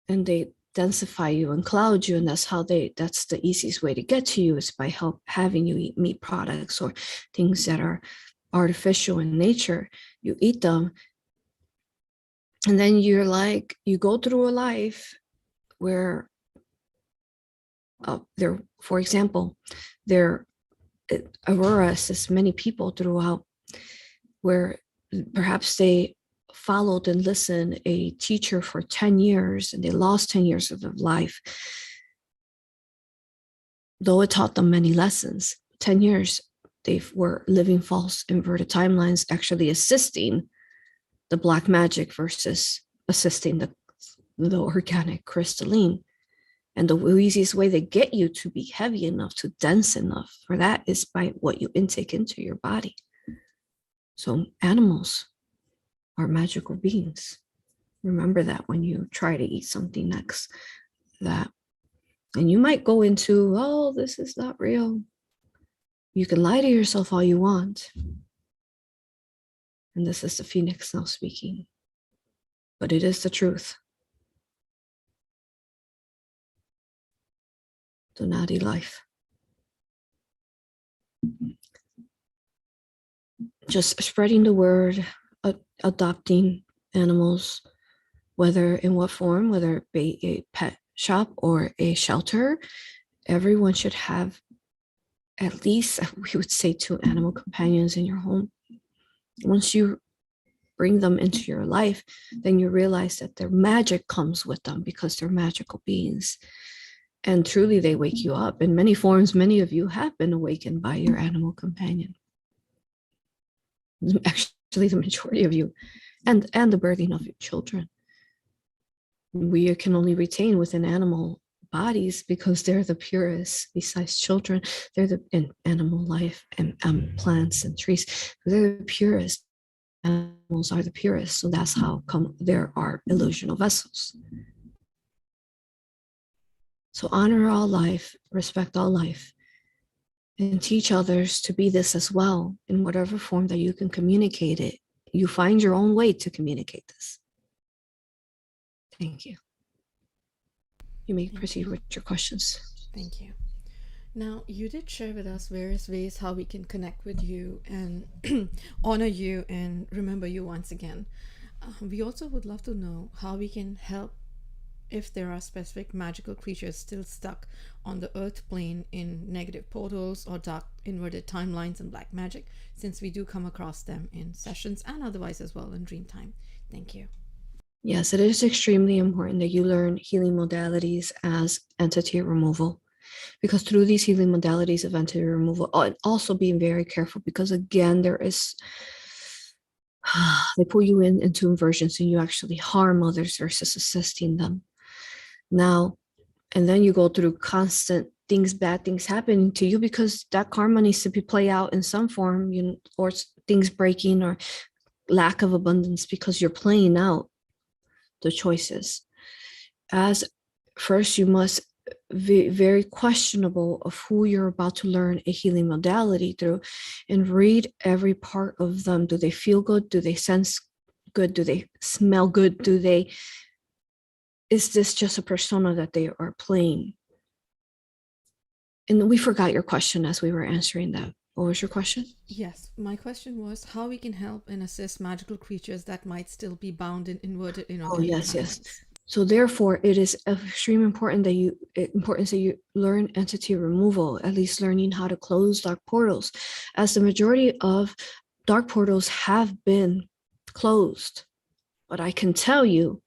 And they densify you and cloud you, and that's the easiest way to get to you, is by having you eat meat products or things that are artificial in nature. You eat them, and then you're like, you go through a life where there, for example, there Aurora assists many people throughout, where perhaps they followed and listened a teacher for 10 years and they lost 10 years of their life, though it taught them many lessons. 10 years they were living false inverted timelines, actually assisting the black magic versus assisting the organic crystalline. And the easiest way they get you to be heavy enough, to dense enough for that, is by what you intake into your body. So animals are magical beings. Remember that when you try to eat something that. And you might go into, oh, this is not real. You can lie to yourself all you want. And this is the Phoenix now speaking. But it is the truth. The naughty life. Just spreading the word, adopting animals, whether in what form, whether it be a pet shop or a shelter, everyone should have at least, we would say, 2 animal companions in your home. Once you bring them into your life, then you realize that their magic comes with them because they're magical beings. And truly, they wake you up. In many forms, many of you have been awakened by your animal companion. Actually, the majority of you, and the birthing of your children. We can only retain within animal bodies because they're the purest. Besides children, they're the in animal life and plants and trees. They're the purest. Animals are the purest, so that's how come there are illusional vessels. So honor all life, respect all life, and teach others to be this as well in whatever form that you can communicate it. You find your own way to communicate this. Thank you. You may proceed with your questions. Thank you. Now, you did share with us various ways how we can connect with you and honor you and remember you once again. We also would love to know how we can help if there are specific magical creatures still stuck on the earth plane in negative portals or dark inverted timelines and black magic, since we do come across them in sessions and otherwise as well in dream time. Thank you. Yes, it is extremely important that you learn healing modalities as entity removal, because through these healing modalities of entity removal, and also being very careful, because again, there is, they pull you into inversions and you actually harm others versus assisting them. Now, and then you go through constant things, bad things happening to you because that karma needs to be played out in some form, you know, or things breaking or lack of abundance because you're playing out the choices. As first, you must be very questionable of who you're about to learn a healing modality through, and read every part of them. Do they feel good? Do they sense good? Do they smell good? Is this just a persona that they are playing? And we forgot your question as we were answering that. What was your question? Yes, my question was how we can help and assist magical creatures that might still be bound in inverted inorganic yes. timelines. So therefore, it is of extreme importance that you learn entity removal, at least learning how to close dark portals, as the majority of dark portals have been closed. But I can tell you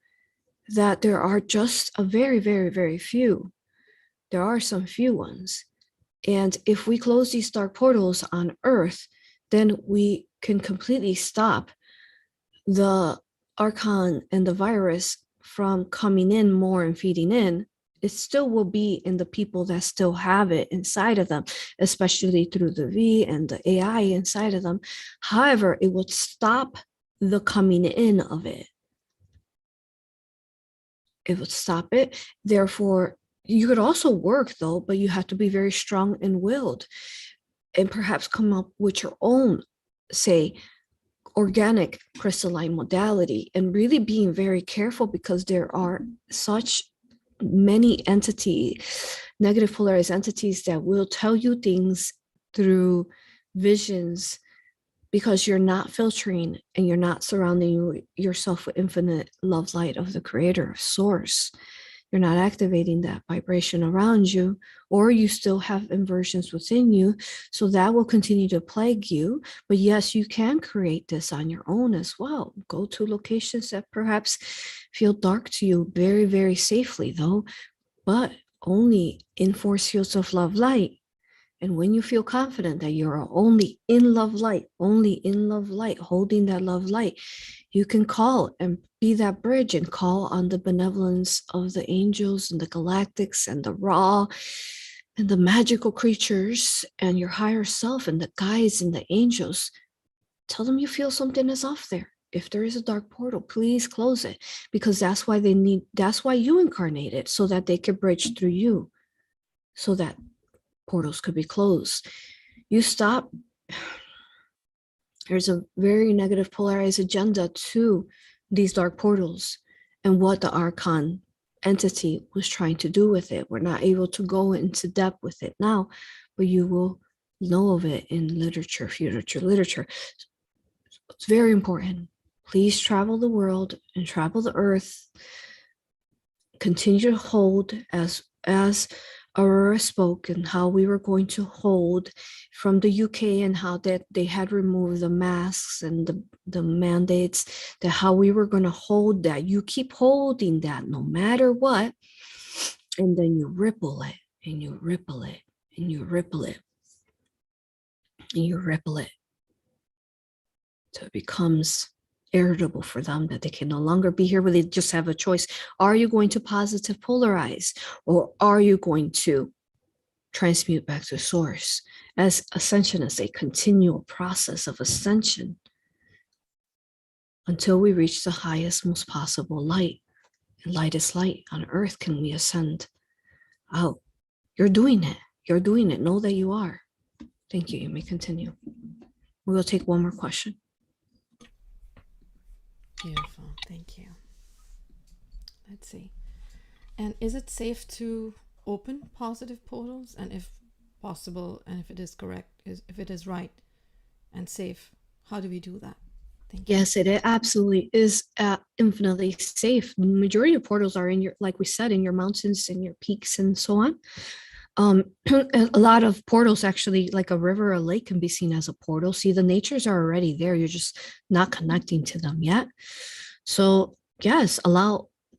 that there are just a very, very, very few. There are some few ones. And if we close these dark portals on Earth, then we can completely stop the archon and the virus from coming in more and feeding in. It still will be in the people that still have it inside of them, especially through the V and the AI inside of them. However, it would stop the coming in of it. It would stop it. Therefore, you could also work though, but you have to be very strong and willed and perhaps come up with your own, say, organic crystalline modality, and really being very careful because there are such many negative polarized entities that will tell you things through visions because you're not filtering and you're not surrounding yourself with infinite love light of the creator source. You're not activating that vibration around you, or you still have inversions within you. So that will continue to plague you. But yes, you can create this on your own as well. Go to locations that perhaps feel dark to you very, very safely though, but only in force fields of love light. And when you feel confident that you're only in love light, holding that love light, you can call and be that bridge and call on the benevolence of the angels and the galactics and the Ra and the magical creatures and your higher self and the guides and the angels. Tell them you feel something is off there. if there is a dark portal, please close it, because that's why you incarnated, so that they could bridge through you, so that portals could be closed. You stop. There's a very negative polarized agenda to these dark portals and what the Archon entity was trying to do with it. We're not able to go into depth with it now, but you will know of it in literature, future literature. It's very important. Please travel the world and travel the earth. Continue to hold as Aurora spoke, and how we were going to hold from the UK, and how that they had removed the masks and the mandates, that how we were going to hold that. You keep holding that no matter what, and then you ripple it, and you ripple it, and you ripple it, and you ripple it, so it becomes irritable for them, that they can no longer be here, but they just have a choice. Are you going to positive polarize, or are you going to transmute back to source? As ascension is a continual process of ascension until we reach the highest, most possible light. And light is light. On earth can we ascend out. You're doing it. You're doing it. Know that you are. Thank you. You may continue. We will take one more question. Beautiful. Thank you. Let's see. And is it safe to open positive portals? And if possible, and if it is correct, if it is right and safe, how do we do that? Thank you. Yes, it absolutely is infinitely safe. The majority of portals are in your, like we said, in your mountains, in your peaks, and so on. A lot of portals, actually, like a river or a lake, can be seen as a portal. See, the natures are already there. You're just not connecting to them yet. So yes,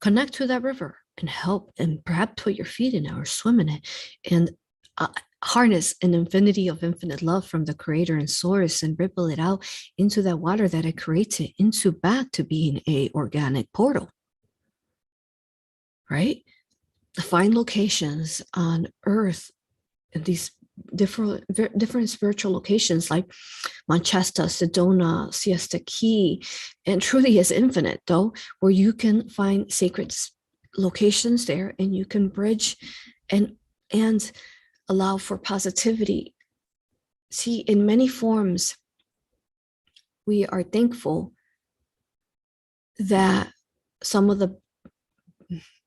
connect to that river and help, and perhaps put your feet in it or swim in it, and harness an infinity of infinite love from the creator and source, and ripple it out into that water that it creates it into, back to being a organic portal, right? Find locations on earth, these different spiritual locations like Manchester, Sedona, Siesta Key, and truly is infinite though, where you can find sacred locations there, and you can bridge and allow for positivity. See, in many forms, we are thankful that some of the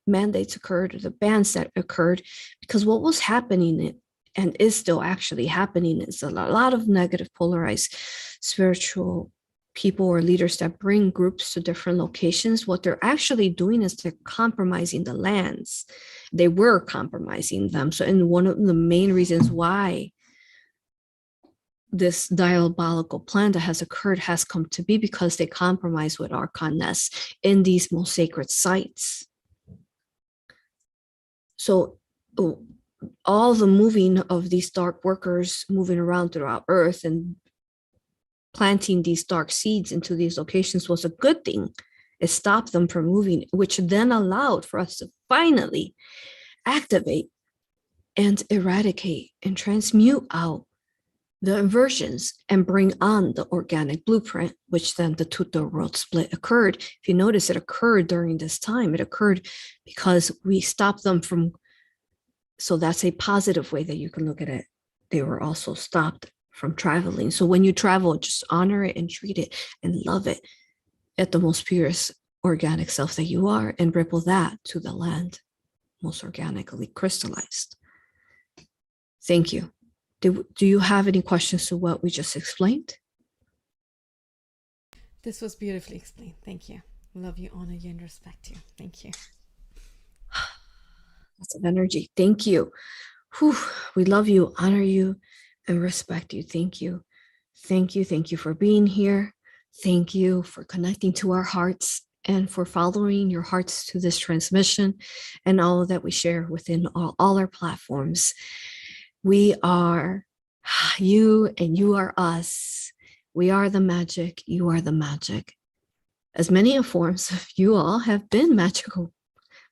mandates occurred, or the bans that occurred, because what was happening and is still actually happening is a lot of negative polarized spiritual people or leaders that bring groups to different locations. What they're actually doing is they're compromising the lands. They were compromising them. So, and one of the main reasons why this diabolical plan that has occurred has come to be, because they compromise with Archonness in these most sacred sites. So all the moving of these dark workers moving around throughout Earth and planting these dark seeds into these locations was a good thing. It stopped them from moving, which then allowed for us to finally activate and eradicate and transmute out the inversions and bring on the organic blueprint, which then the two-third world split occurred. If you notice, it occurred during this time. It occurred because we stopped them from, so that's a positive way that you can look at it. They were also stopped from traveling. So when you travel, just honor it and treat it and love it at the most purest organic self that you are, and ripple that to the land, most organically crystallized. Thank you. Do you have any questions to what we just explained? This was beautifully explained. Thank you. Love you, honor you, and respect you. Thank you. Lots of energy. Thank you. Whew. We love you, honor you, and respect you. Thank you. Thank you. Thank you for being here. Thank you for connecting to our hearts and for following your hearts to this transmission and all that we share within all our platforms. We are you and you are us. We are the magic. You are the magic. As many forms of you all have been magical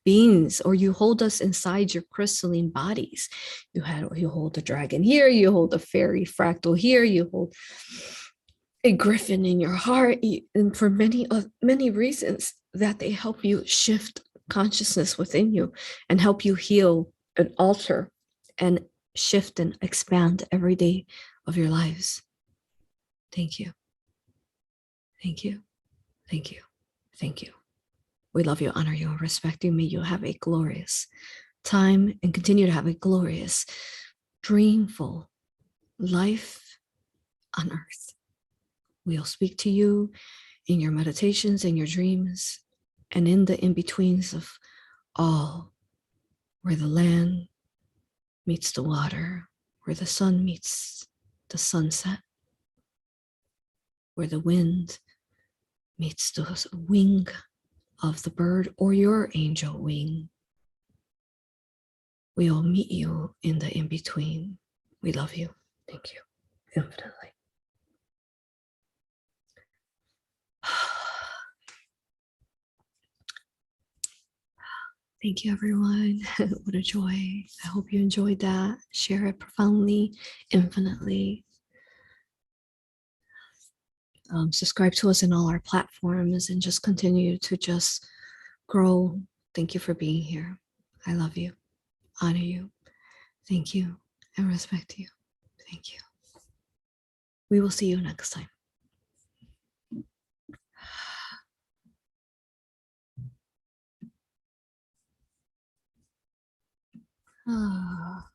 beings, or you hold us inside your crystalline bodies. You hold the dragon here, you hold the fairy fractal here, you hold a griffin in your heart, and for many reasons that they help you shift consciousness within you and help you heal and alter and shift and expand every day of your lives. Thank you. Thank you. Thank you. Thank you. We love you, honor you, and respect you. May you have a glorious time and continue to have a glorious, dreamful life on earth. We'll speak to you in your meditations, in your dreams, and in the in-betweens of all, where the land meets the water, where the sun meets the sunset, where the wind meets the wing of the bird or your angel wing. We will meet you in the in-between. We love you. Thank you infinitely. Thank you, everyone. What a joy. I hope you enjoyed that. Share it profoundly, infinitely. Subscribe to us in all our platforms and just continue to just grow. Thank you for being here. I love you, honor you. Thank you, and respect you. Thank you. We will see you next time. Ah.